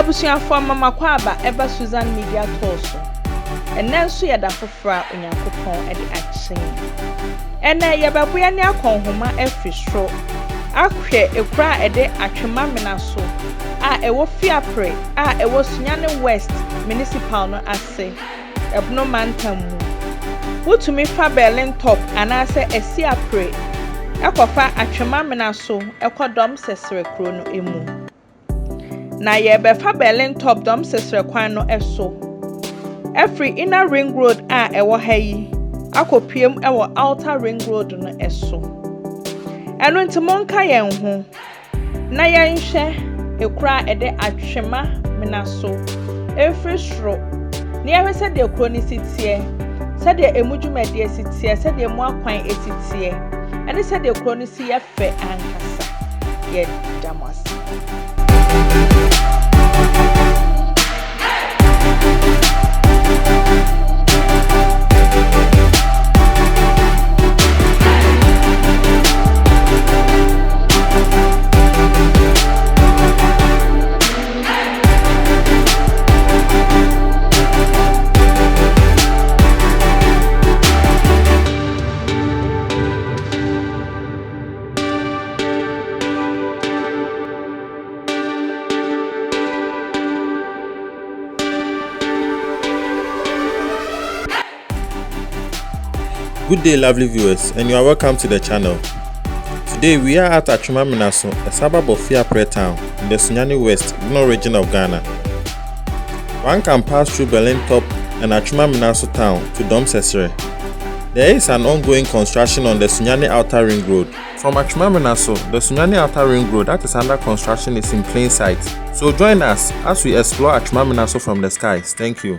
Abusuafo mama kwaba eba Susan Media Toso. Ene nso yeda fofra Onyankopon e de achen. Ene yebaboya ne akonhoma afri soro. Ahwe ekura ede Atwemamenaso a ewo Fiapre a ewo Sunyani West Municipal no ase. Ebno mantamu. Wutumi fa Berlin top anase Fiapre. Ekofa Atwemamenaso ekodom sesere kro no emu. Na yebefa Berlin top dom sesere kwan no eso. Every inner ring road a ewo hayi akopiem ewo outer ring road no eso. Eno ntimonka yen ho na yen hwe ekura ede Atwemamenaso efri soro na yehwe se de kro ni sitie se de emudwumade sitie se de mu akwan esitie ene se de kro ni si yefe ankasa ye damas. Good day, lovely viewers, and you are welcome to the channel. Today we are at Atwemamenaso, a suburb of Fiapre town in the Sunyani West Bono Region of Ghana. One can pass through Berlin top and Atwemamenaso town to Domsesere. There is an ongoing construction on the Sunyani Outer Ring Road. From Atwemamenaso, the Sunyani Outer Ring Road that is under construction is in plain sight. So join us as we explore Atwemamenaso from the skies. Thank you.